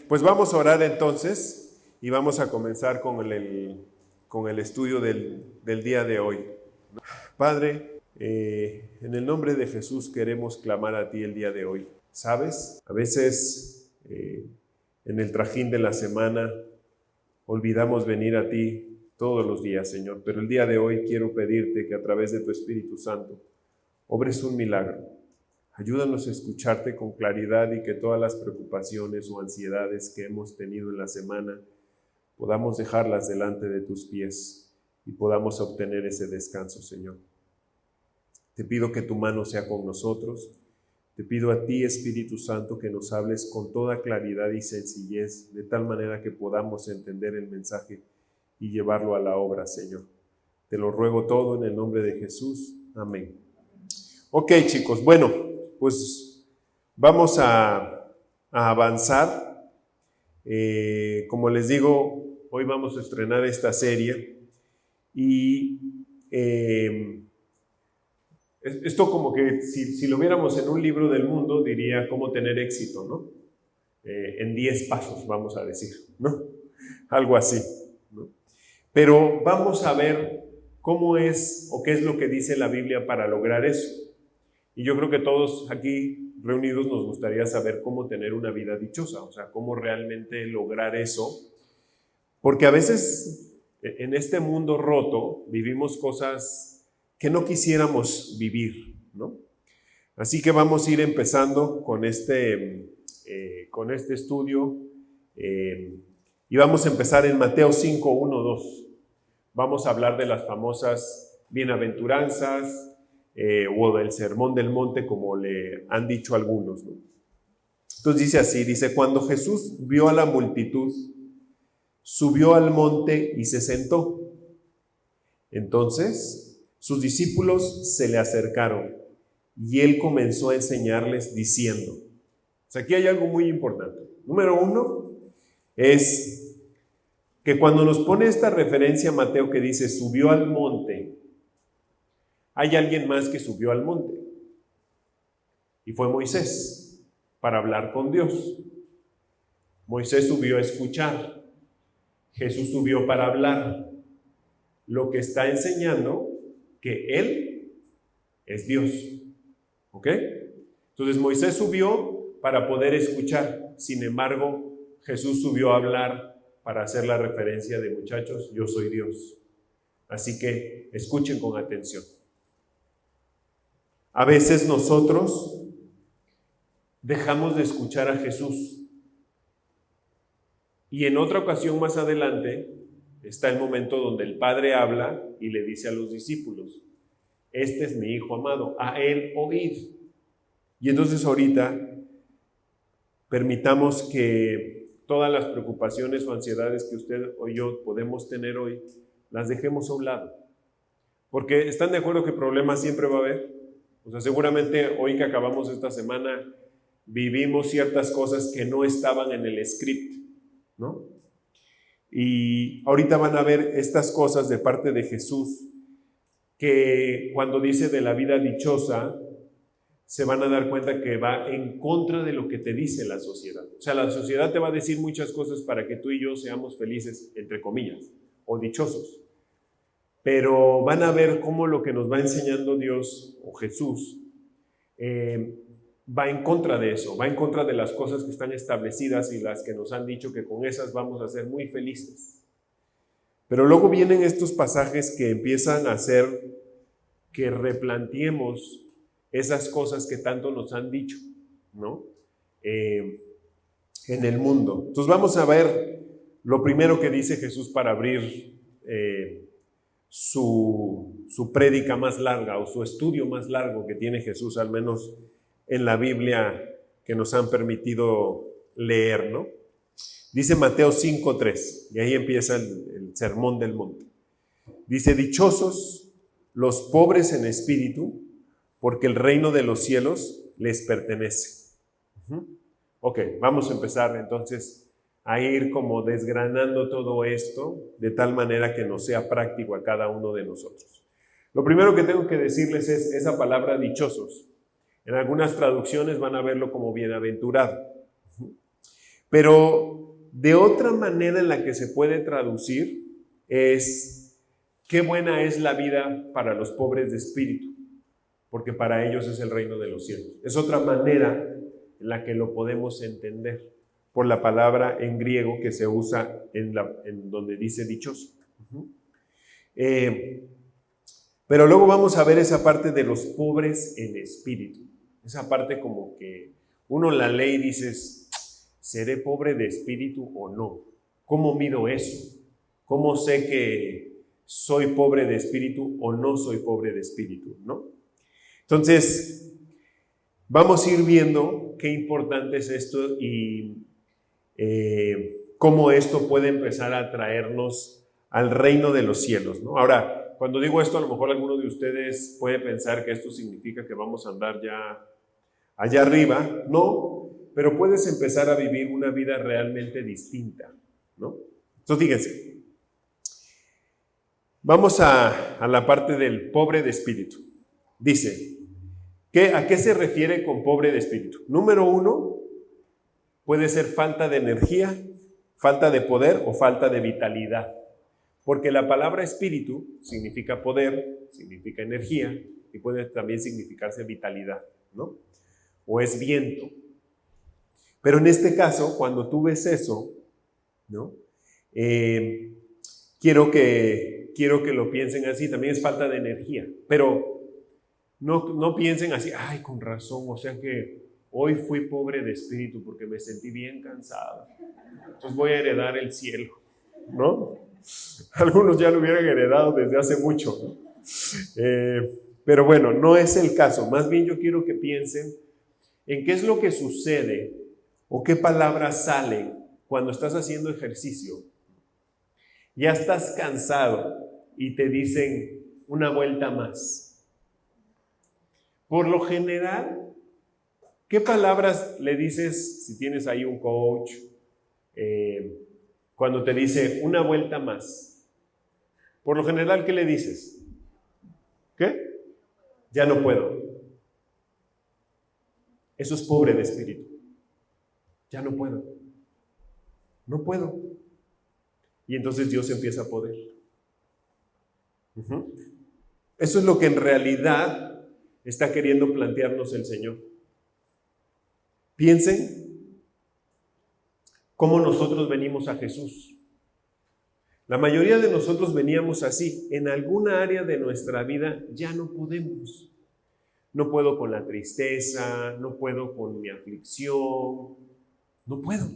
Pues vamos a orar entonces y vamos a comenzar con el estudio del día de hoy. Padre, en el nombre de Jesús queremos clamar a ti el día de hoy. ¿Sabes? A veces en el trajín de la semana olvidamos venir a ti todos los días, Señor, pero el día de hoy quiero pedirte que a través de tu Espíritu Santo obres un milagro. Ayúdanos a escucharte con claridad y que todas las preocupaciones o ansiedades que hemos tenido en la semana podamos dejarlas delante de tus pies y podamos obtener ese descanso, Señor. Te pido que tu mano sea con nosotros. Te pido a ti, Espíritu Santo, que nos hables con toda claridad y sencillez, de tal manera que podamos entender el mensaje y llevarlo a la obra, Señor. Te lo ruego todo en el nombre de Jesús. Amén. Ok, chicos, bueno, pues vamos a avanzar. Como les digo, hoy vamos a estrenar esta serie y esto como que si lo viéramos en un libro del mundo diría cómo tener éxito, ¿no? En 10 pasos, vamos a decir, ¿no? Algo así, ¿no? Pero vamos a ver cómo es o qué es lo que dice la Biblia para lograr eso. Y yo creo que todos aquí reunidos nos gustaría saber cómo tener una vida dichosa, o sea, cómo realmente lograr eso. Porque a veces en este mundo roto vivimos cosas que no quisiéramos vivir, ¿no? Así que vamos a ir empezando con este estudio y vamos a empezar en Mateo 5, 1, 2. Vamos a hablar de las famosas bienaventuranzas, o del sermón del monte, como le han dicho algunos, ¿no? Entonces dice así, dice, cuando Jesús vio a la multitud, subió al monte y se sentó. Entonces sus discípulos se le acercaron y él comenzó a enseñarles diciendo, o sea, aquí hay algo muy importante. Número 1 es que cuando nos pone esta referencia Mateo que dice, subió al monte, hay alguien más que subió al monte, y fue Moisés, para hablar con Dios. Moisés subió a escuchar, Jesús subió para hablar, lo que está enseñando que Él es Dios, ¿ok? Entonces Moisés subió para poder escuchar, sin embargo, Jesús subió a hablar para hacer la referencia de muchachos, yo soy Dios. Así que escuchen con atención. A veces nosotros dejamos de escuchar a Jesús y en otra ocasión más adelante está el momento donde el Padre habla y le dice a los discípulos, este es mi Hijo amado, a Él oíd. Y entonces ahorita permitamos que todas las preocupaciones o ansiedades que usted o yo podemos tener hoy, las dejemos a un lado. Porque ¿están de acuerdo que problemas siempre va a haber? O sea, seguramente hoy que acabamos esta semana vivimos ciertas cosas que no estaban en el script, ¿no? Y ahorita van a ver estas cosas de parte de Jesús, que cuando dice de la vida dichosa, se van a dar cuenta que va en contra de lo que te dice la sociedad. O sea, la sociedad te va a decir muchas cosas para que tú y yo seamos felices, entre comillas, o dichosos. Pero van a ver cómo lo que nos va enseñando Dios o Jesús va en contra de eso, va en contra de las cosas que están establecidas y las que nos han dicho que con esas vamos a ser muy felices. Pero luego vienen estos pasajes que empiezan a hacer que replanteemos esas cosas que tanto nos han dicho, ¿no? En el mundo. Entonces vamos a ver lo primero que dice Jesús para abrir su prédica más larga o su estudio más largo que tiene Jesús, al menos en la Biblia que nos han permitido leer, ¿no? Dice Mateo 5:3, y ahí empieza el sermón del monte. Dice, dichosos los pobres en espíritu, porque el reino de los cielos les pertenece. Ok, vamos a empezar entonces a ir como desgranando todo esto de tal manera que nos sea práctico a cada uno de nosotros. Lo primero que tengo que decirles es esa palabra dichosos. En algunas traducciones van a verlo como bienaventurado. Pero de otra manera en la que se puede traducir es: qué buena es la vida para los pobres de espíritu, porque para ellos es el reino de los cielos. Es otra manera en la que lo podemos entender, por la palabra en griego que se usa en donde dice dichoso. Pero luego vamos a ver esa parte de los pobres en espíritu. Esa parte como que uno la lee y dices: ¿seré pobre de espíritu o no? ¿Cómo mido eso? ¿Cómo sé que soy pobre de espíritu o no soy pobre de espíritu, ¿no? Entonces, vamos a ir viendo qué importante es esto y cómo esto puede empezar a traernos al reino de los cielos, ¿no? Ahora, cuando digo esto, a lo mejor alguno de ustedes puede pensar que esto significa que vamos a andar ya allá arriba. No, pero puedes empezar a vivir una vida realmente distinta, ¿no? Entonces, fíjense, vamos a la parte del pobre de espíritu. Dice, ¿a qué se refiere con pobre de espíritu? Número 1, puede ser falta de energía, falta de poder o falta de vitalidad. Porque la palabra espíritu significa poder, significa energía y puede también significarse vitalidad, ¿no? O es viento. Pero en este caso, cuando tú ves eso, ¿no? Quiero que lo piensen así, también es falta de energía, pero no piensen así: ay, con razón, o sea que hoy fui pobre de espíritu porque me sentí bien cansado, entonces voy a heredar el cielo, ¿no? Algunos ya lo hubieran heredado desde hace mucho, ¿no? Pero bueno, no es el caso. Más bien yo quiero que piensen en qué es lo que sucede o qué palabras salen cuando estás haciendo ejercicio. Ya estás cansado y te dicen una vuelta más. Por lo general, ¿qué palabras le dices si tienes ahí un coach? Cuando te dice una vuelta más, por lo general, ¿qué le dices? ¿Qué? Ya no puedo. Eso es pobre de espíritu. Ya no puedo. No puedo. Y entonces Dios empieza a poder. Eso es lo que en realidad está queriendo plantearnos el Señor. Piensen cómo nosotros venimos a Jesús. La mayoría de nosotros veníamos así. En alguna área de nuestra vida ya no podemos. No puedo con la tristeza, no puedo con mi aflicción, no puedo.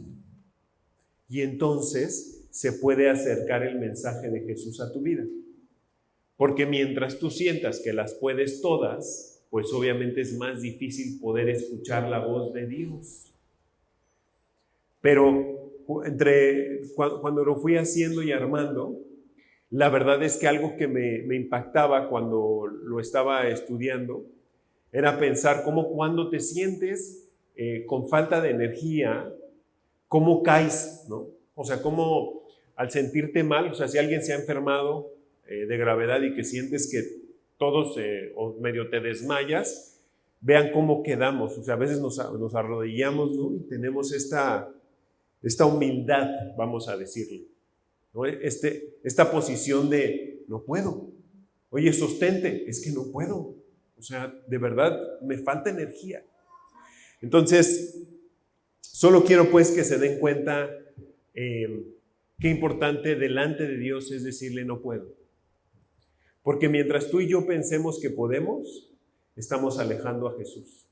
Y entonces se puede acercar el mensaje de Jesús a tu vida. Porque mientras tú sientas que las puedes todas, pues obviamente es más difícil poder escuchar la voz de Dios. Pero cuando lo fui haciendo y armando, la verdad es que algo que me impactaba cuando lo estaba estudiando era pensar cómo cuando te sientes con falta de energía, cómo caes, ¿no? O sea, cómo al sentirte mal, o sea, si alguien se ha enfermado de gravedad y que sientes que todos o medio te desmayas, vean cómo quedamos. O sea, a veces nos arrodillamos, ¿no? Y tenemos esta humildad, vamos a decirle, ¿no? Esta posición de no puedo. Oye, sostente, es que no puedo. O sea, de verdad me falta energía. Entonces, solo quiero pues que se den cuenta qué importante delante de Dios es decirle no puedo. Porque mientras tú y yo pensemos que podemos, estamos alejando a Jesús.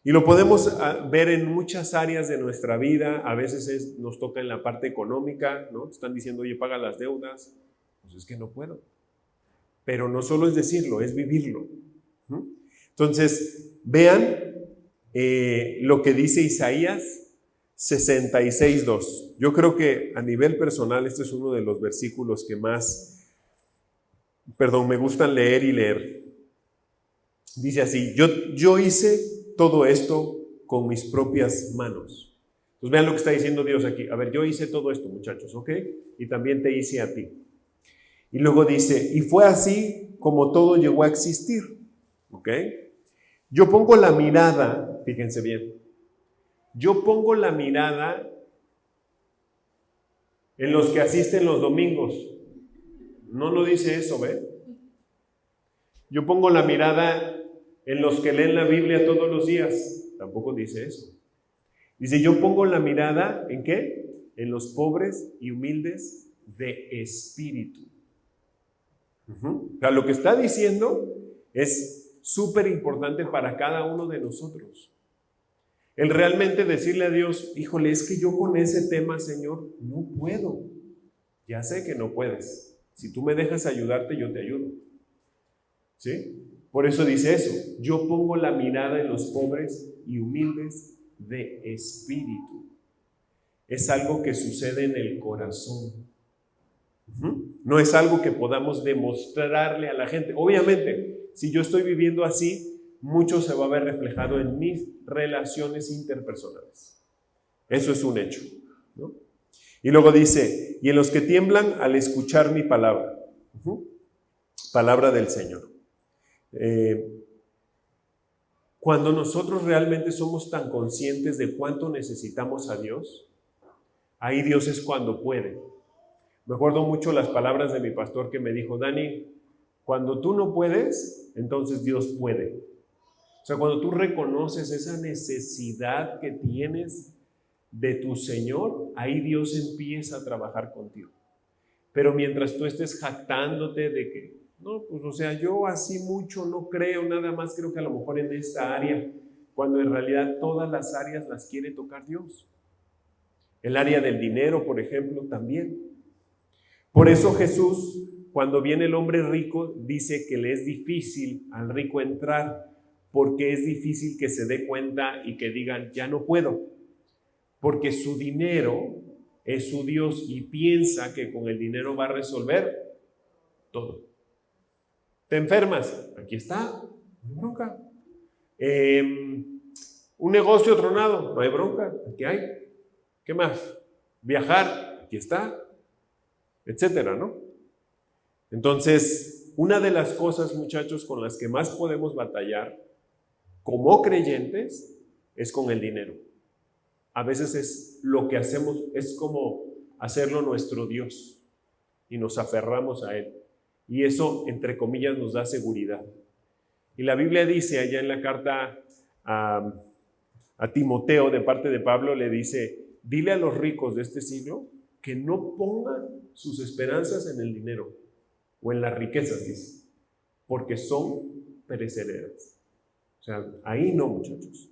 Y lo podemos ver en muchas áreas de nuestra vida. A veces nos toca en la parte económica, ¿no? Te están diciendo, oye, paga las deudas. Pues es que no puedo. Pero no solo es decirlo, es vivirlo. Entonces, vean lo que dice Isaías 66:2. Yo creo que a nivel personal este es uno de los versículos que más, me gustan leer y leer. Dice así: yo hice todo esto con mis propias manos. Pues vean lo que está diciendo Dios aquí. A ver, yo hice todo esto, muchachos, ¿ok? Y también te hice a ti. Y luego dice, y fue así como todo llegó a existir, ¿ok? Yo pongo la mirada, fíjense bien, Yo pongo la mirada en los que asisten los domingos. No dice eso, ¿ve? Yo pongo la mirada en los que leen la Biblia todos los días. Tampoco dice eso. Dice, yo pongo la mirada, ¿en qué? En los pobres y humildes de espíritu. O sea, lo que está diciendo es súper importante para cada uno de nosotros. El realmente decirle a Dios, híjole, es que yo con ese tema, Señor, no puedo. Ya sé que no puedes. Si tú me dejas ayudarte, yo te ayudo. ¿Sí? Por eso dice eso. Yo pongo la mirada en los pobres y humildes de espíritu. Es algo que sucede en el corazón. No es algo que podamos demostrarle a la gente. Obviamente, si yo estoy viviendo así, mucho se va a ver reflejado en mis relaciones interpersonales. Eso es un hecho, ¿no? Y luego dice, y en los que tiemblan al escuchar mi palabra. Palabra del Señor. Cuando nosotros realmente somos tan conscientes de cuánto necesitamos a Dios, ahí Dios es cuando puede. Me acuerdo mucho las palabras de mi pastor que me dijo, Dani, cuando tú no puedes, entonces Dios puede. O sea, cuando tú reconoces esa necesidad que tienes de tu Señor, ahí Dios empieza a trabajar contigo. Pero mientras tú estés jactándote de que, no, pues o sea, yo así mucho no creo, nada más creo que a lo mejor en esta área, cuando en realidad todas las áreas las quiere tocar Dios. El área del dinero, por ejemplo, también. Por eso Jesús, cuando viene el hombre rico, dice que le es difícil al rico entrar, porque es difícil que se dé cuenta y que digan, ya no puedo, porque su dinero es su Dios y piensa que con el dinero va a resolver todo. ¿Te enfermas? Aquí está, no hay bronca. Un negocio tronado, no hay bronca, aquí hay. ¿Qué más? Viajar, aquí está, etcétera, ¿no? Entonces, una de las cosas, muchachos, con las que más podemos batallar como creyentes es con el dinero. A veces es lo que hacemos, es como hacerlo nuestro Dios y nos aferramos a Él. Y eso, entre comillas, nos da seguridad. Y la Biblia dice allá en la carta a Timoteo, de parte de Pablo, le dice, dile a los ricos de este siglo que no pongan sus esperanzas en el dinero o en las riquezas, dice, porque son perecederas. O sea, ahí no, muchachos.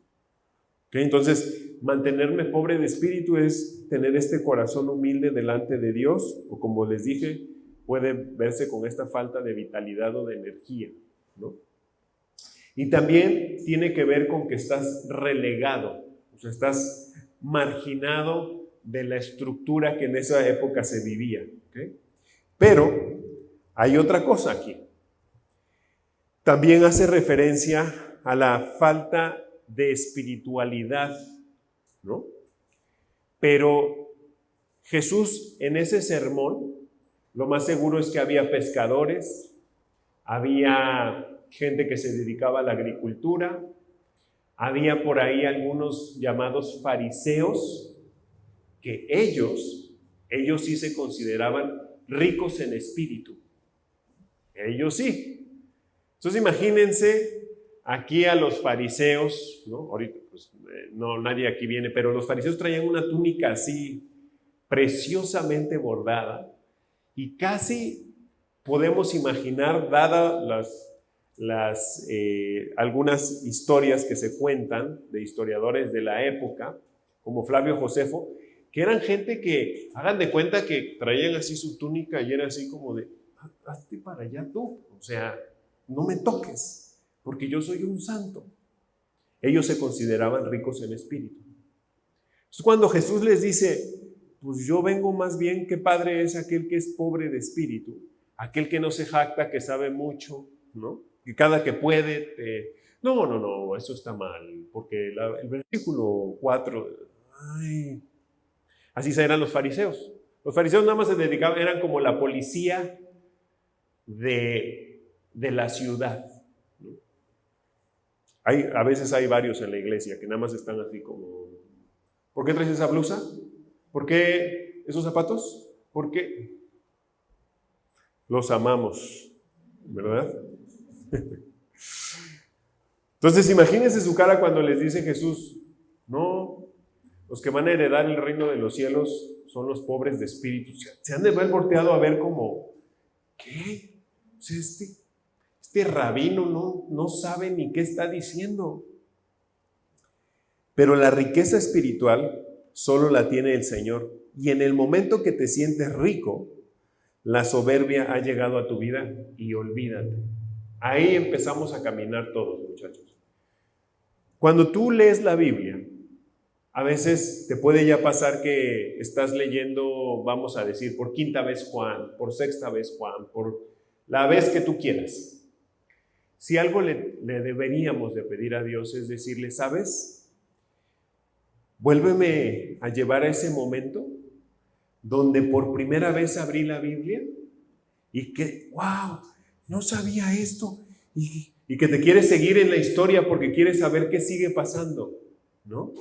¿Okay? Entonces, mantenerme pobre de espíritu es tener este corazón humilde delante de Dios, o como les dije, puede verse con esta falta de vitalidad o de energía, ¿no? Y también tiene que ver con que estás relegado, o sea, estás marginado de la estructura que en esa época se vivía. ¿Okay? Pero hay otra cosa aquí. También hace referencia a la falta de espiritualidad, ¿no? Pero Jesús en ese sermón, lo más seguro es que había pescadores, había gente que se dedicaba a la agricultura, había por ahí algunos llamados fariseos, que ellos sí se consideraban ricos en espíritu. Ellos sí. Entonces imagínense aquí a los fariseos, ¿no? Ahorita pues no, nadie aquí viene, pero los fariseos traían una túnica así preciosamente bordada y casi podemos imaginar, dadas algunas historias que se cuentan de historiadores de la época, como Flavio Josefo, que eran gente que, hagan de cuenta que traían así su túnica y era así como de, hazte para allá tú, o sea, no me toques, porque yo soy un santo. Ellos se consideraban ricos en espíritu. Entonces, cuando Jesús les dice, pues yo vengo más bien, ¿qué padre es aquel que es pobre de espíritu? Aquel que no se jacta, que sabe mucho, ¿no? Que cada que puede, no, eso está mal, porque el versículo 4, así eran los fariseos. Los fariseos nada más se dedicaban, eran como la policía de la ciudad, ¿no? A veces hay varios en la iglesia que nada más están así como qué traes esa blusa? ¿Por qué esos zapatos? ¿Por qué? Los amamos, ¿verdad? Entonces imagínense su cara cuando les dice Jesús, no, los que van a heredar el reino de los cielos son los pobres de espíritu. Se han de ver volteado a ver como, ¿qué? O sea, este rabino no sabe ni qué está diciendo. Pero la riqueza espiritual solo la tiene el Señor. Y en el momento que te sientes rico, la soberbia ha llegado a tu vida y olvídate. Ahí empezamos a caminar todos, muchachos. Cuando tú lees la Biblia, a veces te puede ya pasar que estás leyendo, vamos a decir, por quinta vez Juan, por sexta vez Juan, por la vez que tú quieras. Si algo le deberíamos de pedir a Dios es decirle, ¿sabes? Vuélveme a llevar a ese momento donde por primera vez abrí la Biblia y que, wow, no sabía esto. Y que te quieres seguir en la historia porque quieres saber qué sigue pasando, ¿no?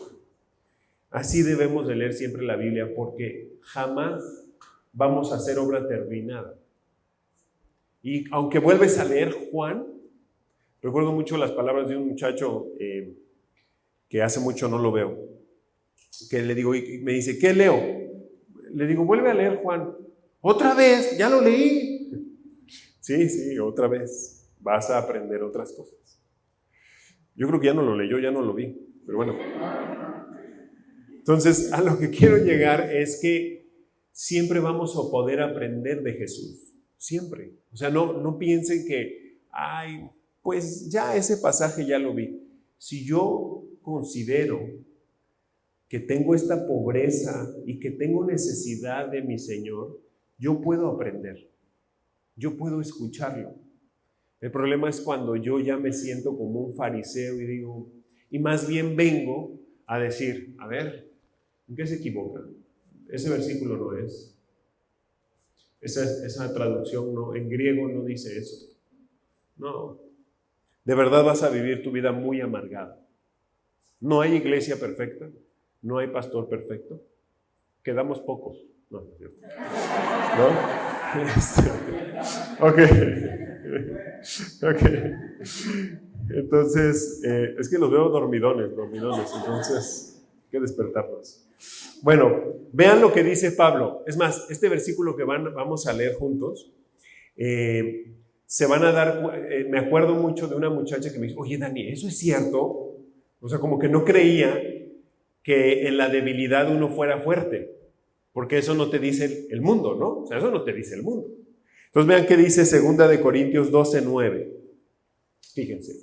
Así debemos de leer siempre la Biblia porque jamás vamos a hacer obra terminada. Y aunque vuelves a leer Juan, recuerdo mucho las palabras de un muchacho que hace mucho no lo veo, que le digo, y me dice, ¿qué leo? Le digo, vuelve a leer Juan. ¿Otra vez? Ya lo leí. Sí, otra vez. Vas a aprender otras cosas. Yo creo que ya no lo leyó, ya no lo vi, pero bueno. Entonces, a lo que quiero llegar es que siempre vamos a poder aprender de Jesús. Siempre. O sea, no piensen que, ay, pues ya ese pasaje ya lo vi. Si yo considero que tengo esta pobreza y que tengo necesidad de mi Señor, yo puedo aprender. Yo puedo escucharlo. El problema es cuando yo ya me siento como un fariseo y digo, y más bien vengo a decir, a ver, ¿en qué se equivoca? Ese versículo no es. Esa traducción no, en griego no dice eso. No. De verdad vas a vivir tu vida muy amargada. No hay iglesia perfecta, no hay pastor perfecto. Quedamos pocos. No, no es cierto. ¿No? Ok. Entonces, es que los veo dormidones, entonces hay que despertarlos. Bueno, vean lo que dice Pablo. Es más, este versículo que vamos a leer juntos, se van a dar, me acuerdo mucho de una muchacha que me dijo, oye Dani, ¿eso es cierto? O sea, como que no creía que en la debilidad uno fuera fuerte, porque eso no te dice el mundo, ¿no? O sea, eso no te dice el mundo. Entonces vean qué dice 2 Corintios 12:9. Fíjense.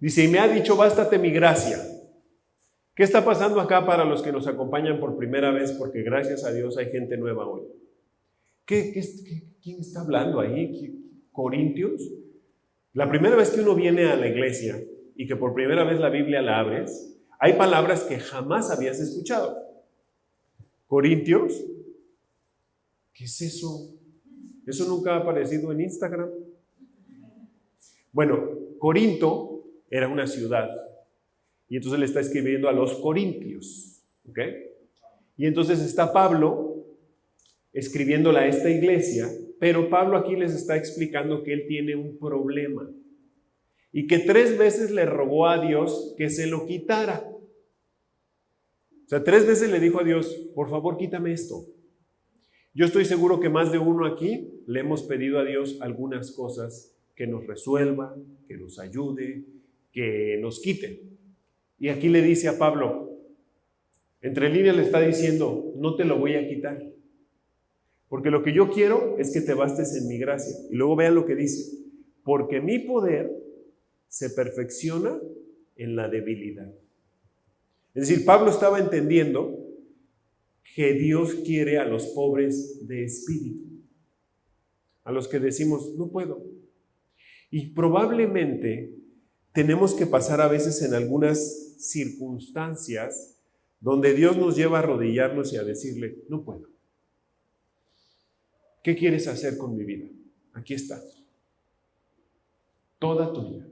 Dice, y me ha dicho, bástate mi gracia. ¿Qué está pasando acá para los que nos acompañan por primera vez? Porque gracias a Dios hay gente nueva hoy. ¿Quién está hablando ahí? ¿Corintios? La primera vez que uno viene a la iglesia y que por primera vez la Biblia la abres, hay palabras que jamás habías escuchado. Corintios, ¿qué es eso? Eso nunca ha aparecido en Instagram. Bueno, Corinto era una ciudad y entonces le está escribiendo a los corintios, ¿ok? Y entonces está Pablo escribiéndola a esta iglesia, pero Pablo aquí les está explicando que él tiene un problema y que 3 veces le rogó a Dios que se lo quitara. O sea, 3 veces le dijo a Dios, por favor, quítame esto. Yo estoy seguro que más de uno aquí le hemos pedido a Dios algunas cosas que nos resuelva, que nos ayude, que nos quite. Y aquí le dice a Pablo, entre líneas le está diciendo, no te lo voy a quitar, porque lo que yo quiero es que te bastes en mi gracia. Y luego vean lo que dice, porque mi poder se perfecciona en la debilidad. Es decir, Pablo estaba entendiendo que Dios quiere a los pobres de espíritu, a los que decimos, no puedo. Y probablemente tenemos que pasar a veces en algunas circunstancias donde Dios nos lleva a arrodillarnos y a decirle, no puedo. ¿Qué quieres hacer con mi vida? Aquí está. Toda tu vida.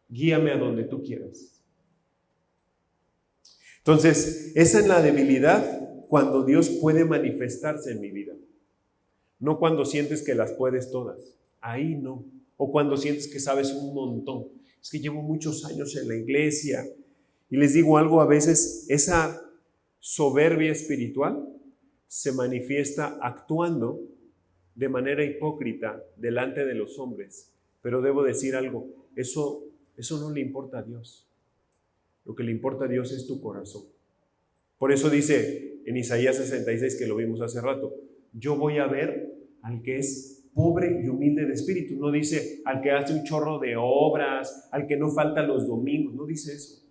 Guíame a donde tú quieras. Entonces, esa es la debilidad cuando Dios puede manifestarse en mi vida. No cuando sientes que las puedes todas. Ahí no. O cuando sientes que sabes un montón. Es que llevo muchos años en la iglesia. Y les digo algo, a veces esa soberbia espiritual se manifiesta actuando de manera hipócrita delante de los hombres. Pero debo decir algo, eso no le importa a Dios. Lo que le importa a Dios es tu corazón. Por eso dice en Isaías 66, que lo vimos hace rato, yo voy a ver al que es pobre y humilde de espíritu. No dice al que hace un chorro de obras, al que no falta los domingos, no dice eso.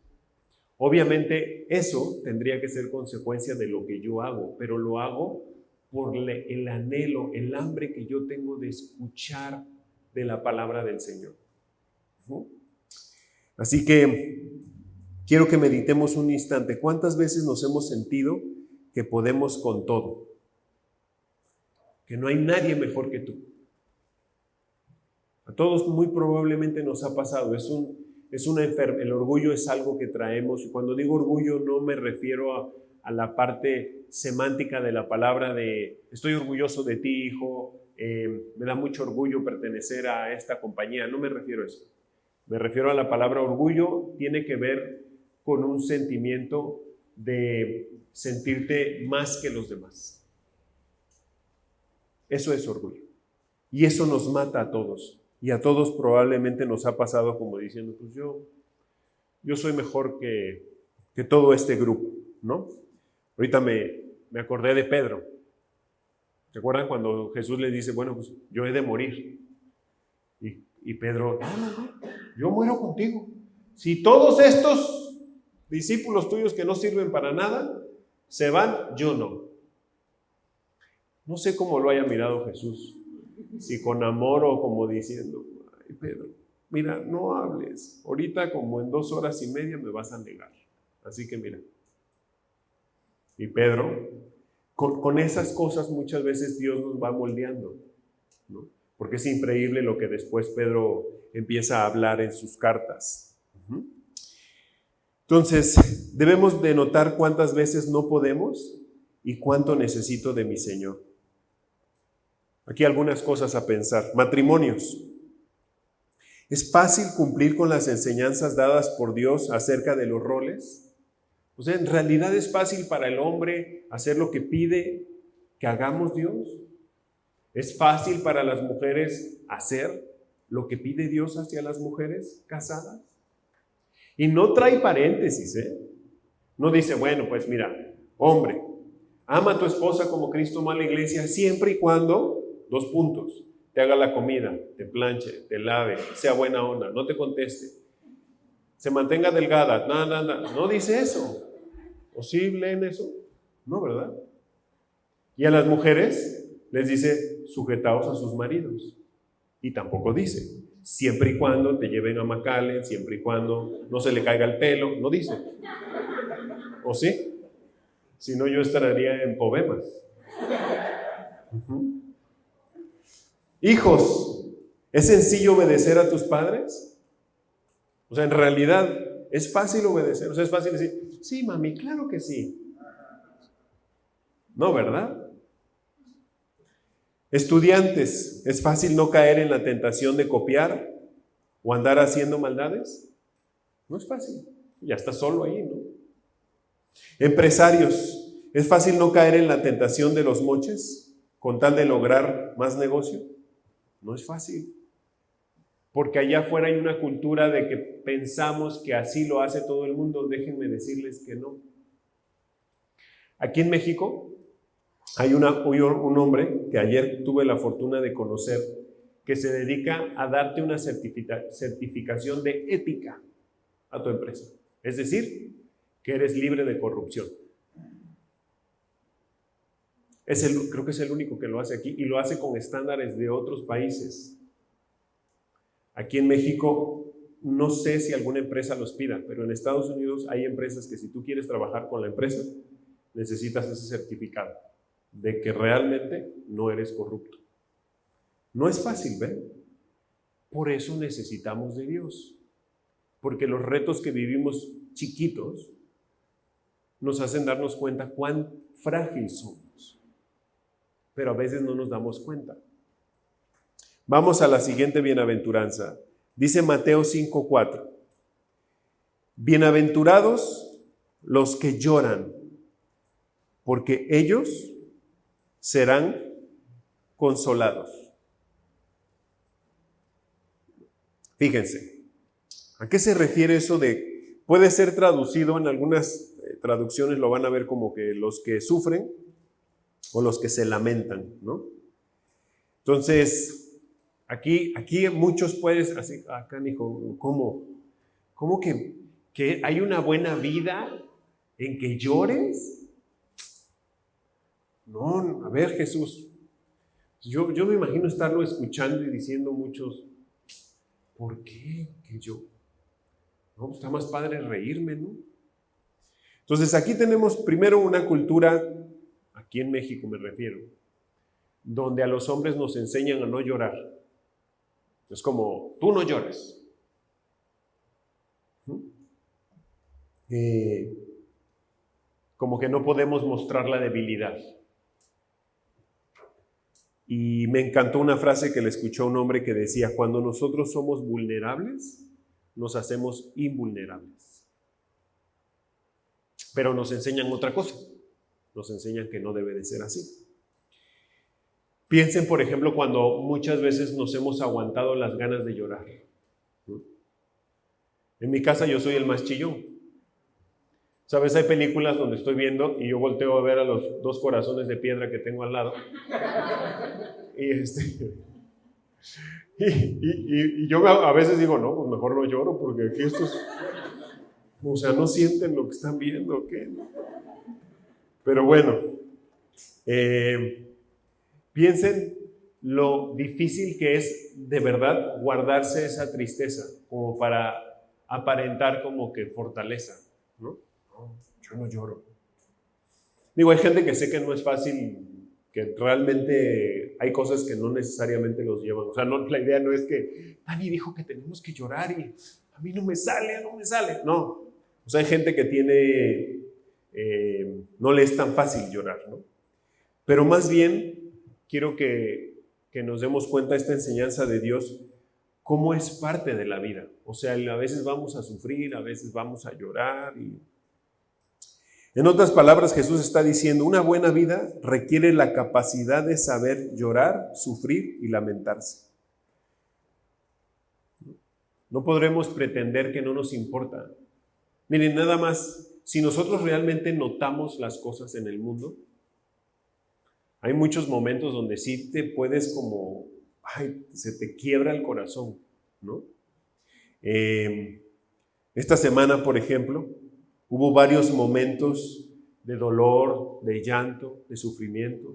Obviamente eso tendría que ser consecuencia de lo que yo hago, pero lo hago por el anhelo, el hambre que yo tengo de escuchar de la palabra del Señor. Así que quiero que meditemos un instante. ¿Cuántas veces nos hemos sentido que podemos con todo? Que no hay nadie mejor que tú. A todos muy probablemente nos ha pasado. Es una enfermedad. El orgullo es algo que traemos. Y cuando digo orgullo no me refiero a la parte semántica de la palabra de estoy orgulloso de ti, hijo, me da mucho orgullo pertenecer a esta compañía. No me refiero a eso. Me refiero a la palabra orgullo. Tiene que ver con un sentimiento de sentirte más que los demás. Eso es orgullo. Y eso nos mata a todos. Y a todos probablemente nos ha pasado como diciendo, pues yo soy mejor que todo este grupo, ¿no? Ahorita me acordé de Pedro. ¿Se acuerdan cuando Jesús le dice, bueno, pues yo he de morir? Y Pedro, no, yo muero contigo. Si todos estos discípulos tuyos que no sirven para nada se van, yo no. No sé cómo lo haya mirado Jesús, si con amor o como diciendo, ay Pedro, mira, no hables, ahorita como en 2 horas y media me vas a negar, así que mira. Y Pedro, con esas cosas muchas veces Dios nos va moldeando, ¿no? Porque es increíble lo que después Pedro empieza a hablar en sus cartas. Entonces, debemos de notar cuántas veces no podemos y cuánto necesito de mi Señor. Aquí algunas cosas a pensar. Matrimonios. ¿Es fácil cumplir con las enseñanzas dadas por Dios acerca de los roles? O sea, ¿en realidad es fácil para el hombre hacer lo que pide que hagamos Dios? ¿Es fácil para las mujeres hacer lo que pide Dios hacia las mujeres casadas? Y no trae paréntesis, No dice, bueno, pues mira, hombre, ama a tu esposa como Cristo amó a la iglesia, siempre y cuando, 2 puntos, te haga la comida, te planche, te lave, sea buena onda, no te conteste, se mantenga delgada, no dice eso. ¿O sí leen eso? No, ¿verdad? Y a las mujeres les dice, sujetaos a sus maridos. Y tampoco dice, siempre y cuando te lleven a McAllen, siempre y cuando no se le caiga el pelo, no dice. ¿O sí? Si no, yo estaría en poemas. Hijos, ¿es sencillo obedecer a tus padres? O sea, en realidad, ¿es fácil obedecer? O sea, es fácil decir, sí, mami, claro que sí. No, ¿verdad? Estudiantes, ¿es fácil no caer en la tentación de copiar o andar haciendo maldades? No es fácil, ya estás solo ahí, ¿no? Empresarios, ¿es fácil no caer en la tentación de los moches con tal de lograr más negocio? No es fácil, porque allá afuera hay una cultura de que pensamos que así lo hace todo el mundo. Déjenme decirles que no. Aquí en México hay un hombre que ayer tuve la fortuna de conocer que se dedica a darte una certificación de ética a tu empresa. Es decir, que eres libre de corrupción. Creo que es el único que lo hace aquí y lo hace con estándares de otros países. Aquí en México no sé si alguna empresa los pida, pero en Estados Unidos hay empresas que si tú quieres trabajar con la empresa, necesitas ese certificado de que realmente no eres corrupto. No es fácil, ¿ven? Por eso necesitamos de Dios, porque los retos que vivimos chiquitos nos hacen darnos cuenta cuán frágil somos, pero a veces no nos damos cuenta. Vamos a la siguiente bienaventuranza. Dice Mateo 5:4. Bienaventurados los que lloran, porque ellos serán consolados. Fíjense, ¿a qué se refiere eso de, puede ser traducido en algunas traducciones, lo van a ver como que los que sufren o los que se lamentan, ¿no? Entonces, aquí muchos pueden, así, acá dijo, ¿cómo que hay una buena vida en que llores? No, a ver, Jesús, yo me imagino estarlo escuchando y diciendo muchos, ¿por qué que yo? No, está más padre reírme, ¿no? Entonces aquí tenemos primero una cultura, aquí en México me refiero, donde a los hombres nos enseñan a no llorar. Es como, tú no llores. Como que no podemos mostrar la debilidad. Y me encantó una frase que le escuchó a un hombre que decía, cuando nosotros somos vulnerables, nos hacemos invulnerables. Pero nos enseñan otra cosa, nos enseñan que no debe de ser así. Piensen, por ejemplo, cuando muchas veces nos hemos aguantado las ganas de llorar. En mi casa yo soy el más chillón. ¿Sabes? Hay películas donde estoy viendo y yo volteo a ver a los dos corazones de piedra que tengo al lado. Y yo a veces digo, no, pues mejor no lloro porque aquí estos, o sea, no sienten lo que están viendo, ¿qué? Pero bueno, piensen lo difícil que es de verdad guardarse esa tristeza como para aparentar como que fortaleza, ¿no? No, yo no lloro. Digo, hay gente que sé que no es fácil, que realmente hay cosas que no necesariamente los llevan. O sea, no, la idea no es que Dani dijo que tenemos que llorar y a mí no me sale. No. O sea, hay gente que tiene, no le es tan fácil llorar, ¿no? Pero más bien, quiero que nos demos cuenta de esta enseñanza de Dios, cómo es parte de la vida. O sea, a veces vamos a sufrir, a veces vamos a llorar. En otras palabras, Jesús está diciendo, una buena vida requiere la capacidad de saber llorar, sufrir y lamentarse. No podremos pretender que no nos importa. Miren, nada más, si nosotros realmente notamos las cosas en el mundo, hay muchos momentos donde sí te puedes como, se te quiebra el corazón, ¿no? Esta semana, por ejemplo, hubo varios momentos de dolor, de llanto, de sufrimiento,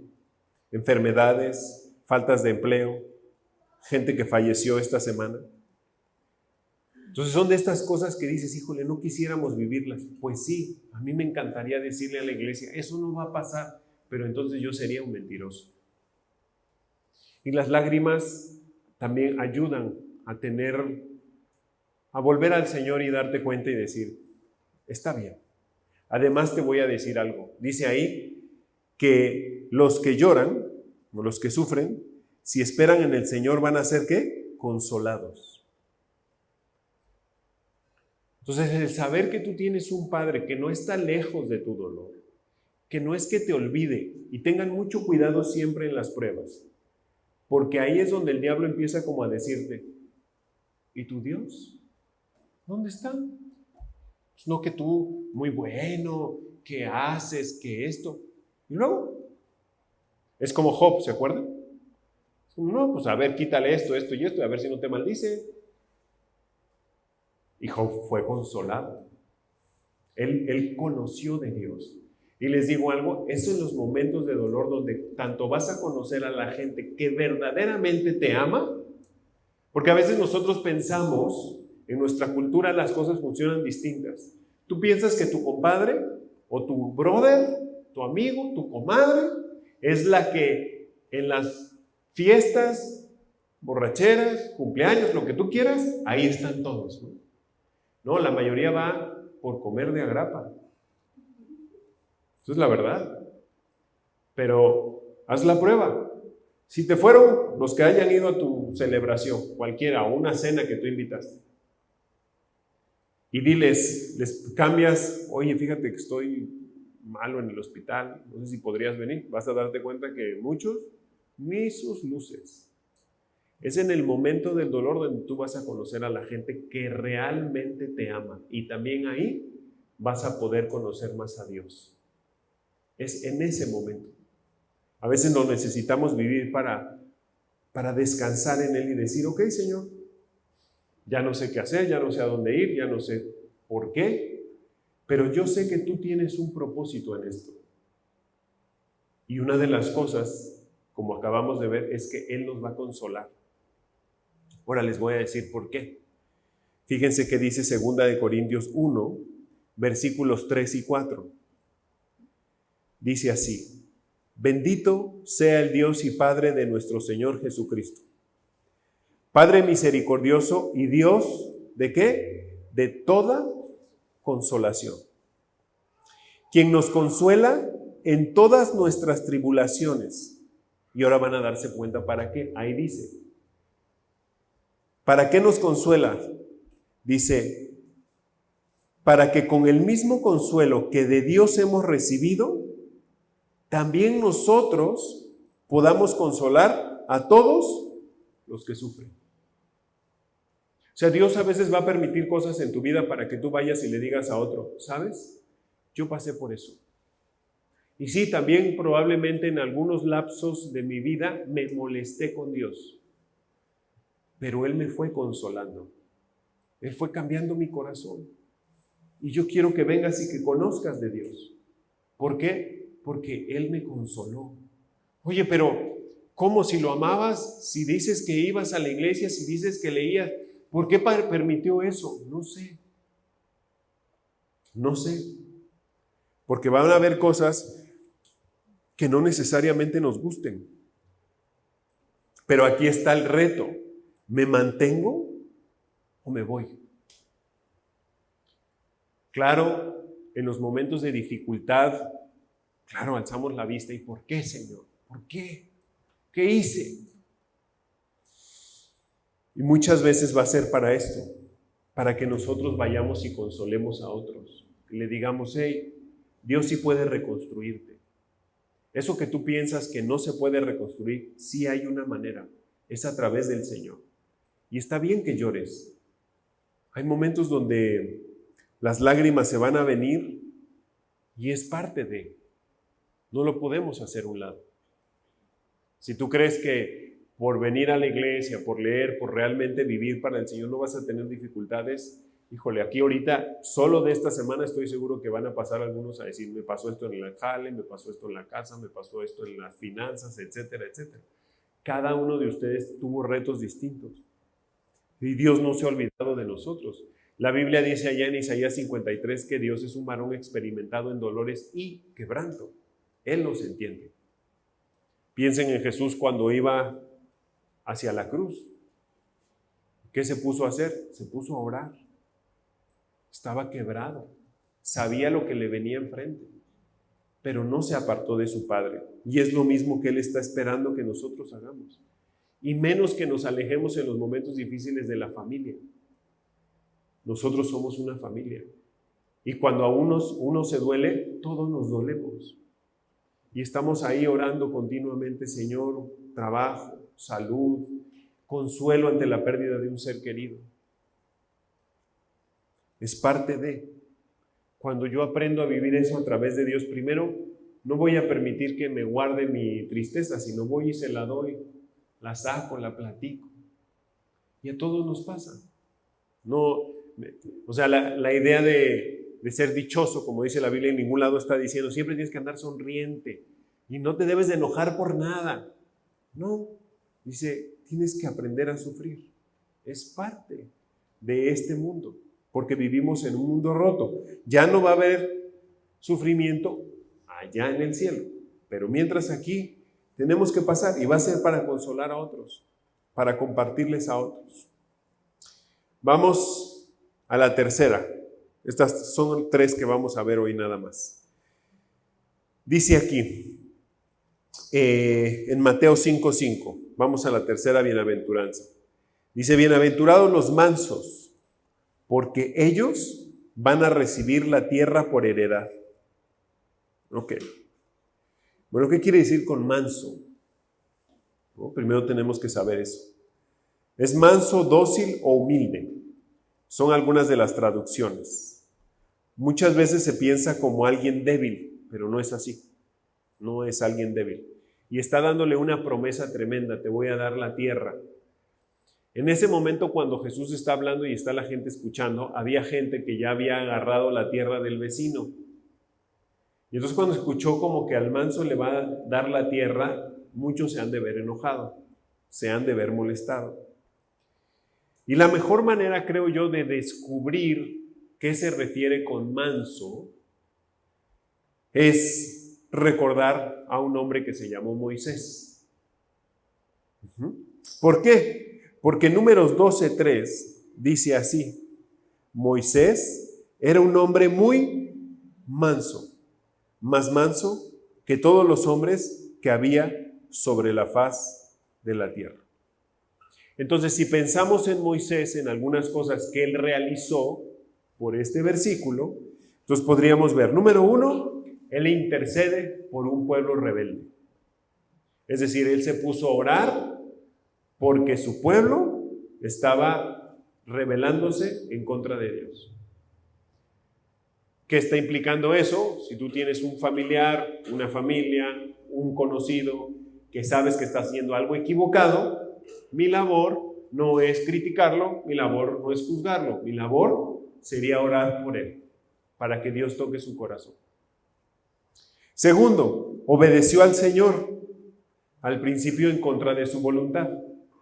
enfermedades, faltas de empleo, gente que falleció esta semana. Entonces son de estas cosas que dices, híjole, no quisiéramos vivirlas. Pues sí, a mí me encantaría decirle a la iglesia, eso no va a pasar, pero entonces yo sería un mentiroso. Y las lágrimas también ayudan a volver al Señor y darte cuenta y decir, está bien. Además te voy a decir algo. Dice ahí que los que lloran, o los que sufren, si esperan en el Señor van a ser ¿qué? Consolados. Entonces el saber que tú tienes un Padre que no está lejos de tu dolor, que no es que te olvide, y tengan mucho cuidado siempre en las pruebas, porque ahí es donde el diablo empieza como a decirte, ¿y tu Dios? ¿Dónde está? Pues no que tú, muy bueno, que haces, que esto. Y luego, es como Job, ¿se acuerdan? No, pues a ver, quítale esto y esto, a ver si no te maldice. Y Job fue consolado. Él conoció de Dios. Y les digo algo, eso en los momentos de dolor donde tanto vas a conocer a la gente que verdaderamente te ama, porque a veces nosotros pensamos, en nuestra cultura las cosas funcionan distintas. Tú piensas que tu compadre o tu brother, tu amigo, tu comadre, es la que en las fiestas, borracheras, cumpleaños, lo que tú quieras, ahí están todos, ¿no? No, la mayoría va por comer de agrapa. Eso es la verdad. Pero haz la prueba. Si te fueron los que hayan ido a tu celebración, cualquiera, o una cena que tú invitaste, y diles, les cambias, oye, fíjate que estoy malo en el hospital, no sé si podrías venir, vas a darte cuenta que muchos, ni sus luces. Es en el momento del dolor donde tú vas a conocer a la gente que realmente te ama, y también ahí vas a poder conocer más a Dios. Es en ese momento. A veces lo necesitamos vivir para descansar en Él y decir, ok, Señor, ya no sé qué hacer, ya no sé a dónde ir, ya no sé por qué, pero yo sé que tú tienes un propósito en esto. Y una de las cosas, como acabamos de ver, es que Él nos va a consolar. Ahora les voy a decir por qué. Fíjense que dice 2 de Corintios 1, versículos 3 y 4. Dice así: bendito sea el Dios y Padre de nuestro Señor Jesucristo, Padre misericordioso y Dios, ¿de qué? De toda consolación, quien nos consuela en todas nuestras tribulaciones. Y ahora van a darse cuenta para qué. Ahí dice, ¿para qué nos consuela? Dice, para que con el mismo consuelo que de Dios hemos recibido, también nosotros podamos consolar a todos los que sufren. O sea, Dios a veces va a permitir cosas en tu vida para que tú vayas y le digas a otro, ¿sabes? Yo pasé por eso. Y sí, también probablemente en algunos lapsos de mi vida me molesté con Dios, pero Él me fue consolando. Él fue cambiando mi corazón. Y yo quiero que vengas y que conozcas de Dios. ¿Por qué? Porque Él me consoló. Oye, pero ¿cómo si lo amabas? Si dices que ibas a la iglesia, si dices que leías, ¿por qué permitió eso? No sé. No sé. Porque van a haber cosas que no necesariamente nos gusten. Pero aquí está el reto. ¿Me mantengo o me voy? Claro, en los momentos de dificultad, claro, alzamos la vista. ¿Y por qué, Señor? ¿Por qué? ¿Qué hice? Y muchas veces va a ser para esto, para que nosotros vayamos y consolemos a otros. Y le digamos, hey, Dios sí puede reconstruirte. Eso que tú piensas que no se puede reconstruir, sí hay una manera. Es a través del Señor. Y está bien que llores. Hay momentos donde las lágrimas se van a venir y es parte de. No lo podemos hacer a un lado. Si tú crees que por venir a la iglesia, por leer, por realmente vivir para el Señor no vas a tener dificultades, híjole, aquí ahorita, solo de esta semana estoy seguro que van a pasar algunos a decir, me pasó esto en el jale, me pasó esto en la casa, me pasó esto en las finanzas, etcétera, etcétera. Cada uno de ustedes tuvo retos distintos. Y Dios no se ha olvidado de nosotros. La Biblia dice allá en Isaías 53 que Dios es un varón experimentado en dolores y quebranto. Él nos entiende. Piensen en Jesús cuando iba hacia la cruz. ¿Qué se puso a hacer? Se puso a orar. Estaba quebrado. Sabía lo que le venía enfrente, pero no se apartó de su Padre. Y es lo mismo que Él está esperando que nosotros hagamos. Y menos que nos alejemos en los momentos difíciles de la familia. Nosotros somos una familia. Y cuando a uno se duele, todos nos dolemos. Y estamos ahí orando continuamente, Señor, trabajo, salud, consuelo ante la pérdida de un ser querido. Es parte de. Cuando yo aprendo a vivir eso a través de Dios, primero, no voy a permitir que me guarde mi tristeza, sino voy y se la doy, la saco, la platico. Y a todos nos pasa. No, o sea, la idea de ser dichoso, como dice la Biblia, en ningún lado está diciendo, siempre tienes que andar sonriente y no te debes de enojar por nada. No, dice, tienes que aprender a sufrir. Es parte de este mundo, porque vivimos en un mundo roto. Ya no va a haber sufrimiento allá en el cielo, pero mientras aquí tenemos que pasar y va a ser para consolar a otros, para compartirles a otros. Vamos a la tercera. Estas son 3 que vamos a ver hoy nada más. Dice aquí, en Mateo 5:5, vamos a la tercera bienaventuranza. Dice, bienaventurados los mansos, porque ellos van a recibir la tierra por heredad. Ok. Bueno, ¿qué quiere decir con manso? ¿No? Primero tenemos que saber eso. ¿Es manso, dócil o humilde? Son algunas de las traducciones. Muchas veces se piensa como alguien débil, pero no es así. No es alguien débil. Y está dándole una promesa tremenda, te voy a dar la tierra. En ese momento cuando Jesús está hablando y está la gente escuchando, había gente que ya había agarrado la tierra del vecino. Y entonces cuando escuchó como que al manso le va a dar la tierra, muchos se han de ver enojado, se han de ver molestado. Y la mejor manera, creo yo, de descubrir qué se refiere con manso es recordar a un hombre que se llamó Moisés. ¿Por qué? Porque Números 12:3 dice así, Moisés era un hombre muy manso, más manso que todos los hombres que había sobre la faz de la tierra. Entonces, si pensamos en Moisés, en algunas cosas que él realizó por este versículo, entonces podríamos ver, número 1, él intercede por un pueblo rebelde. Es decir, él se puso a orar porque su pueblo estaba rebelándose en contra de Dios. ¿Qué está implicando eso? Si tú tienes un familiar, una familia, un conocido que sabes que está haciendo algo equivocado, mi labor no es criticarlo, mi labor no es juzgarlo, mi labor sería orar por él, para que Dios toque su corazón. Segundo, obedeció al Señor, al principio en contra de su voluntad.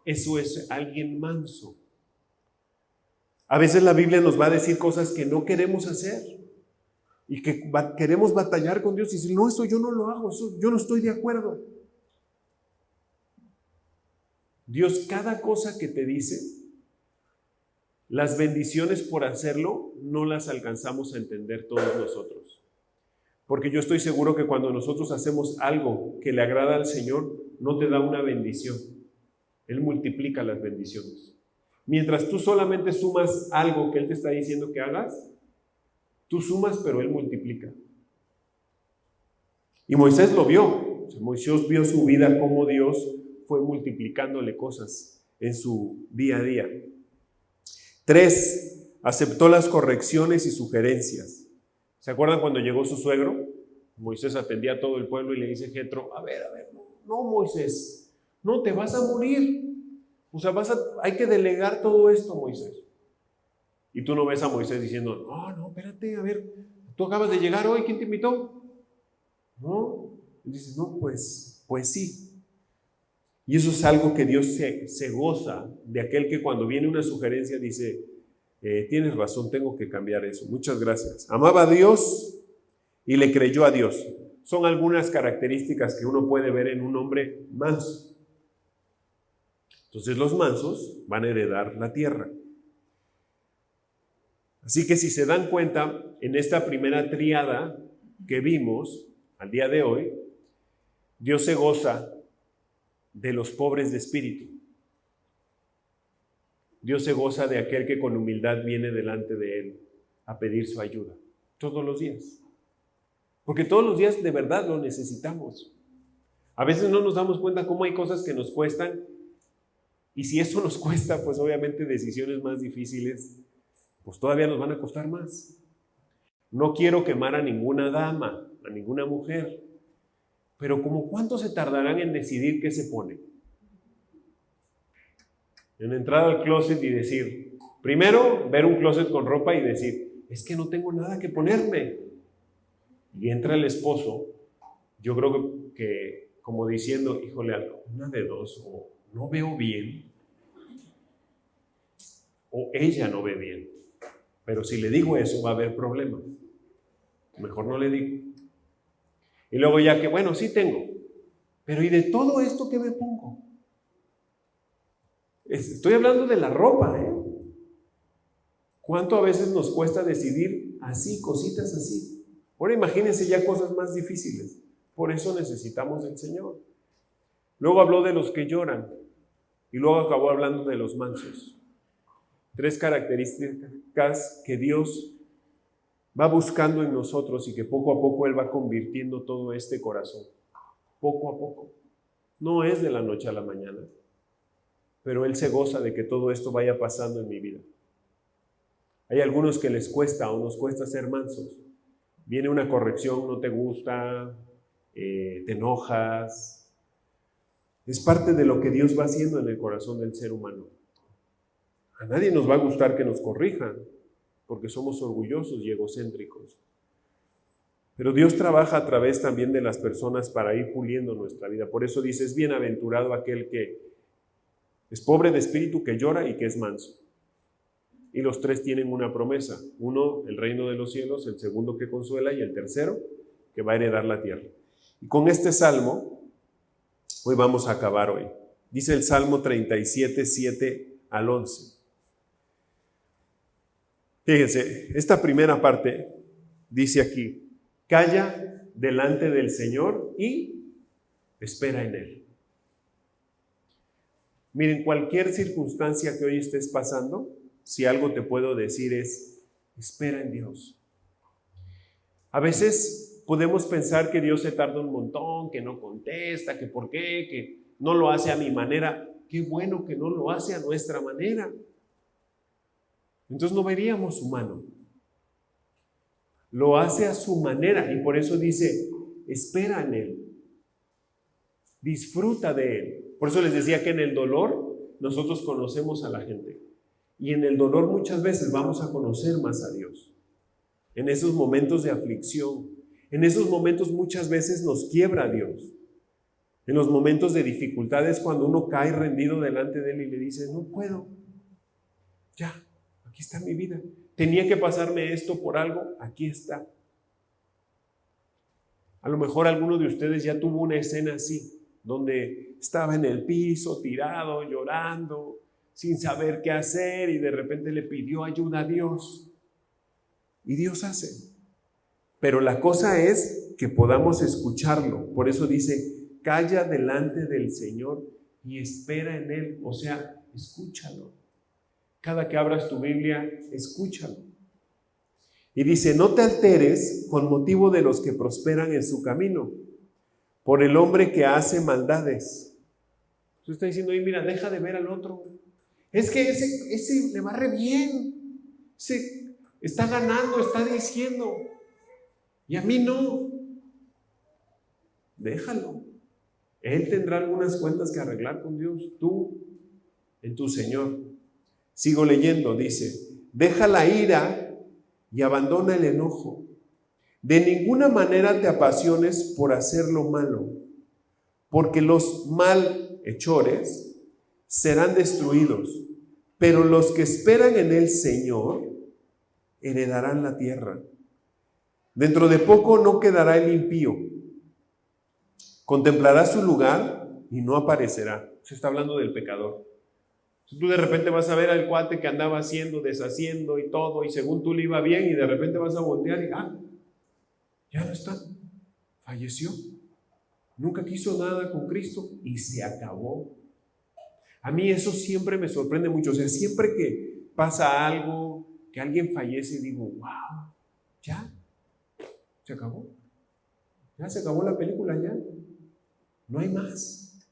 Eso es alguien manso. A veces la Biblia nos va a decir cosas que no queremos hacer y que queremos batallar con Dios y decir, no, eso yo no lo hago, eso yo no estoy de acuerdo. Dios, cada cosa que te dice, las bendiciones por hacerlo no las alcanzamos a entender todos nosotros. Porque yo estoy seguro que cuando nosotros hacemos algo que le agrada al Señor, no te da una bendición. Él multiplica las bendiciones. Mientras tú solamente sumas algo que Él te está diciendo que hagas, tú sumas, pero Él multiplica. Y Moisés lo vio. Moisés vio su vida, cómo Dios fue multiplicándole cosas en su día a día. 3, aceptó las correcciones y sugerencias. ¿Se acuerdan cuando llegó su suegro? Moisés atendía a todo el pueblo y le dice Jetro, a ver, no Moisés, no te vas a morir. O sea, hay que delegar todo esto, Moisés. Y tú no ves a Moisés diciendo, no, espérate, a ver, tú acabas de llegar hoy, ¿quién te invitó? No, y dices, no, pues sí. Y eso es algo que Dios se goza de aquel que cuando viene una sugerencia dice, tienes razón, tengo que cambiar eso, muchas gracias. Amaba a Dios y le creyó a Dios. Son algunas características que uno puede ver en un hombre manso. Entonces los mansos van a heredar la tierra. Así que si se dan cuenta, en esta primera tríada que vimos al día de hoy, Dios se goza de los pobres de espíritu. Dios se goza de aquel que con humildad viene delante de Él a pedir su ayuda, todos los días. Porque todos los días de verdad lo necesitamos. A veces no nos damos cuenta cómo hay cosas que nos cuestan, y si eso nos cuesta, pues obviamente decisiones más difíciles, pues todavía nos van a costar más. No quiero quemar a ninguna dama, a ninguna mujer, pero ¿cómo cuánto se tardarán en decidir qué se pone? En entrar al closet y decir, primero ver un closet con ropa y decir, es que no tengo nada que ponerme. Y entra el esposo, yo creo que como diciendo, híjole, una de dos, o no veo bien, o ella no ve bien. Pero si le digo eso, va a haber problemas. Mejor no le digo. Y luego ya que, bueno, sí tengo, pero ¿y de todo esto qué me pongo? Estoy hablando de la ropa, ¿eh? ¿Cuánto a veces nos cuesta decidir así, cositas así? Ahora imagínense ya cosas más difíciles. Por eso necesitamos del Señor. Luego habló de los que lloran y luego acabó hablando de los mansos. 3 características que Dios va buscando en nosotros y que poco a poco Él va convirtiendo todo este corazón. Poco a poco. No es de la noche a la mañana, pero Él se goza de que todo esto vaya pasando en mi vida. Hay algunos que les cuesta o nos cuesta ser mansos. Viene una corrección, no te gusta, te enojas. Es parte de lo que Dios va haciendo en el corazón del ser humano. A nadie nos va a gustar que nos corrijan, porque somos orgullosos y egocéntricos. Pero Dios trabaja a través también de las personas para ir puliendo nuestra vida. Por eso dice, es bienaventurado aquel que es pobre de espíritu, que llora y que es manso. Y los 3 tienen una promesa. Uno, el reino de los cielos, el segundo que consuela y el tercero, que va a heredar la tierra. Y con este salmo, hoy vamos a acabar hoy. Dice el Salmo 37, 7 al 11. Fíjense, esta primera parte dice aquí, calla delante del Señor y espera en Él. Miren, cualquier circunstancia que hoy estés pasando, si algo te puedo decir es, espera en Dios. A veces podemos pensar que Dios se tarda un montón, que no contesta, que por qué, que no lo hace a mi manera. Qué bueno que no lo hace a nuestra manera. Entonces no veríamos su mano. Lo hace a su manera y por eso dice, espera en Él. Disfruta de Él. Por eso les decía que en el dolor nosotros conocemos a la gente. Y en el dolor muchas veces vamos a conocer más a Dios. En esos momentos de aflicción, en esos momentos muchas veces nos quiebra Dios. En los momentos de dificultades cuando uno cae rendido delante de Él y le dice, no puedo, ya, aquí está mi vida. Tenía que pasarme esto por algo, aquí está. A lo mejor alguno de ustedes ya tuvo una escena así, donde estaba en el piso, tirado, llorando, sin saber qué hacer y de repente le pidió ayuda a Dios. Y Dios hace. Pero la cosa es que podamos escucharlo. Por eso dice, calla delante del Señor y espera en Él. O sea, escúchalo. Cada que abras tu Biblia, escúchalo. Y dice, no te alteres con motivo de los que prosperan en su camino, por el hombre que hace maldades. Usted está diciendo, mira, deja de ver al otro. Es que ese le va re bien. Ese está ganando, está diciendo. Y a mí no. Déjalo. Él tendrá algunas cuentas que arreglar con Dios. Tú, en tu Señor. Sigo leyendo, dice, deja la ira y abandona el enojo. De ninguna manera te apasiones por hacer lo malo, porque los malhechores serán destruidos, pero los que esperan en el Señor heredarán la tierra. Dentro de poco no quedará el impío, contemplará su lugar y no aparecerá. Se está hablando del pecador. Tú de repente vas a ver al cuate que andaba haciendo, deshaciendo y todo, y según tú le iba bien, y de repente vas a voltear y ya no está, falleció. Nunca quiso nada con Cristo y se acabó. A mí eso siempre me sorprende mucho. O sea, siempre que pasa algo, que alguien fallece, digo, wow, ya, se acabó. Ya se acabó la película, ya. No hay más.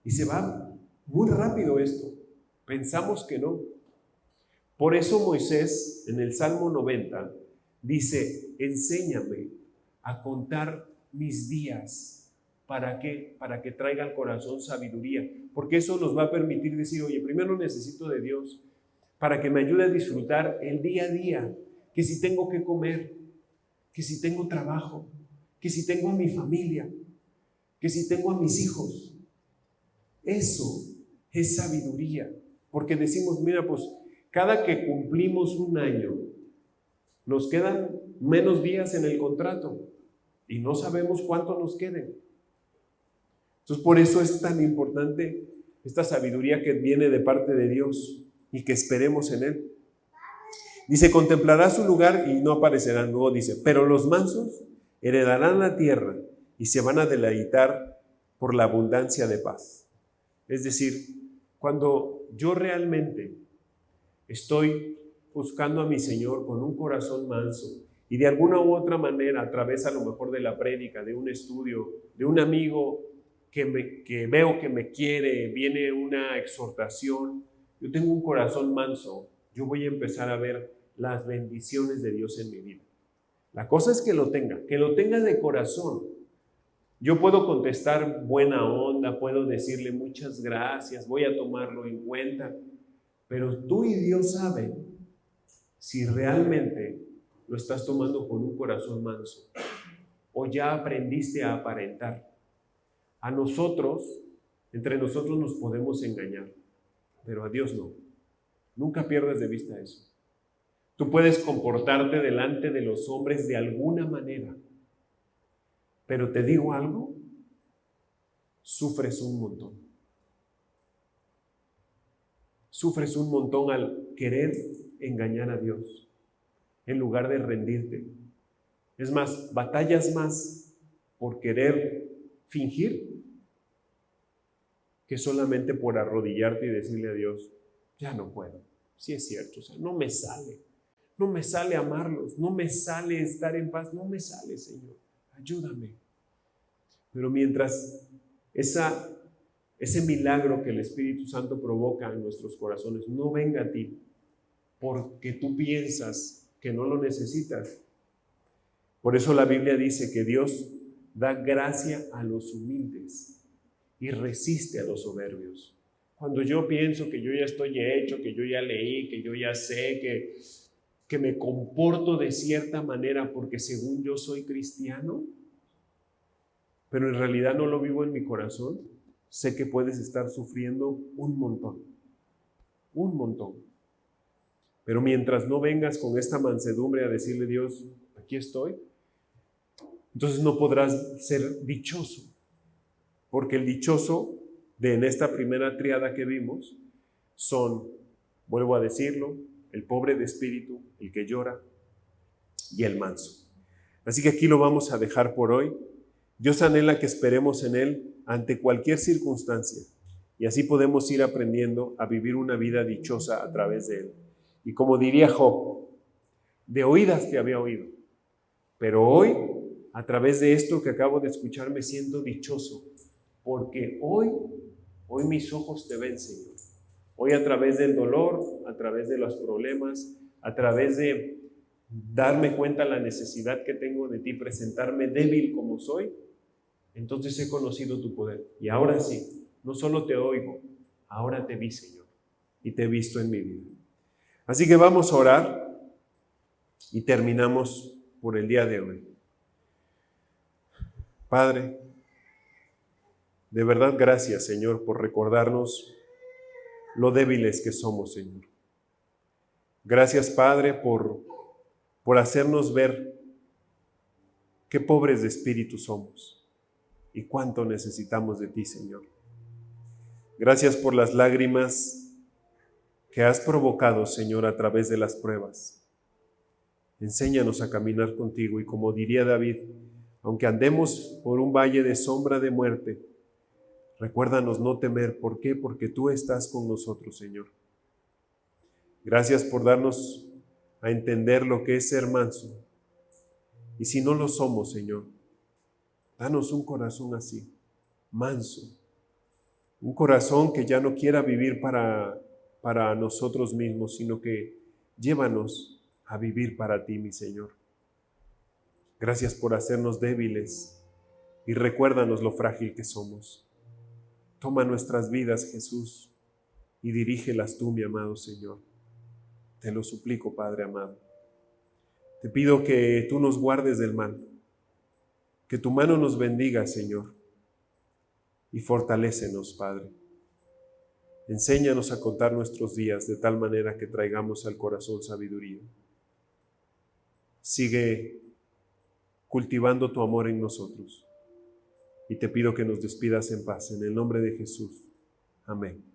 Y se va muy rápido esto. Pensamos que no. Por eso Moisés, en el Salmo 90, dice, enséñame a contar mis días. ¿Para qué? Para que traiga al corazón sabiduría. Porque eso nos va a permitir decir, oye, primero necesito de Dios para que me ayude a disfrutar el día a día. Que si tengo que comer, que si tengo trabajo, que si tengo a mi familia, que si tengo a mis hijos. Eso es sabiduría. Porque decimos, mira, pues cada que cumplimos un año, nos quedan menos días en el contrato y no sabemos cuánto nos queden. Entonces, por eso es tan importante esta sabiduría que viene de parte de Dios y que esperemos en Él. Dice, contemplará su lugar y no aparecerán. Luego dice, pero los mansos heredarán la tierra y se van a deleitar por la abundancia de paz. Es decir, cuando yo realmente estoy buscando a mi Señor con un corazón manso y de alguna u otra manera, a través a lo mejor de la prédica, de un estudio, de un amigo que veo que me quiere, viene una exhortación, yo tengo un corazón manso, yo voy a empezar a ver las bendiciones de Dios en mi vida. La cosa es que lo tenga de corazón. Yo puedo contestar buena onda, puedo decirle muchas gracias, voy a tomarlo en cuenta, pero tú y Dios saben si realmente lo estás tomando con un corazón manso o ya aprendiste a aparentar. A nosotros, entre nosotros nos podemos engañar, pero a Dios no. Nunca pierdas de vista eso. Tú puedes comportarte delante de los hombres de alguna manera, pero te digo algo, sufres un montón. Sufres un montón al querer engañar a Dios en lugar de rendirte. Es más, batallas más por querer fingir que solamente por arrodillarte y decirle a Dios, ya no puedo. Sí es cierto, o sea, no me sale amarlos, no me sale estar en paz, no me sale, Señor, ayúdame. Pero mientras ese milagro que el Espíritu Santo provoca en nuestros corazones no venga a ti porque tú piensas que no lo necesitas. Por eso la Biblia dice que Dios da gracia a los humildes y resiste a los soberbios. Cuando yo pienso que yo ya estoy hecho, que yo ya leí, que yo ya sé, que me comporto de cierta manera porque según yo soy cristiano, pero en realidad no lo vivo en mi corazón, sé que puedes estar sufriendo un montón. Pero mientras no vengas con esta mansedumbre a decirle a Dios, aquí estoy, entonces no podrás ser dichoso. Porque el dichoso en esta primera tríada que vimos son, vuelvo a decirlo, el pobre de espíritu, el que llora y el manso. Así que aquí lo vamos a dejar por hoy. Dios anhela que esperemos en Él ante cualquier circunstancia y así podemos ir aprendiendo a vivir una vida dichosa a través de Él. Y como diría Job, de oídas te había oído, pero hoy, a través de esto que acabo de escuchar, me siento dichoso, porque hoy mis ojos te ven, Señor. Hoy a través del dolor, a través de los problemas, a través de darme cuenta la necesidad que tengo de ti, presentarme débil como soy, entonces he conocido tu poder. Y ahora sí, no solo te oigo, ahora te vi, Señor, y te he visto en mi vida. Así que vamos a orar y terminamos por el día de hoy. Padre, de verdad gracias, Señor, por recordarnos lo débiles que somos, Señor. Gracias, Padre, por hacernos ver qué pobres de espíritu somos y cuánto necesitamos de ti, Señor. Gracias por las lágrimas que has provocado, Señor, a través de las pruebas. Enséñanos a caminar contigo y como diría David, aunque andemos por un valle de sombra de muerte, recuérdanos no temer. ¿Por qué? Porque tú estás con nosotros, Señor. Gracias por darnos a entender lo que es ser manso. Y si no lo somos, Señor, danos un corazón así, manso. Un corazón que ya no quiera vivir para nosotros mismos, sino que llévanos a vivir para ti, mi Señor. Gracias por hacernos débiles y recuérdanos lo frágil que somos. Toma nuestras vidas, Jesús, y dirígelas tú, mi amado Señor. Te lo suplico, Padre amado. Te pido que tú nos guardes del mal, que tu mano nos bendiga, Señor, y fortalécenos, Padre. Enséñanos a contar nuestros días de tal manera que traigamos al corazón sabiduría. Sigue cultivando tu amor en nosotros. Y te pido que nos despidas en paz. En el nombre de Jesús. Amén.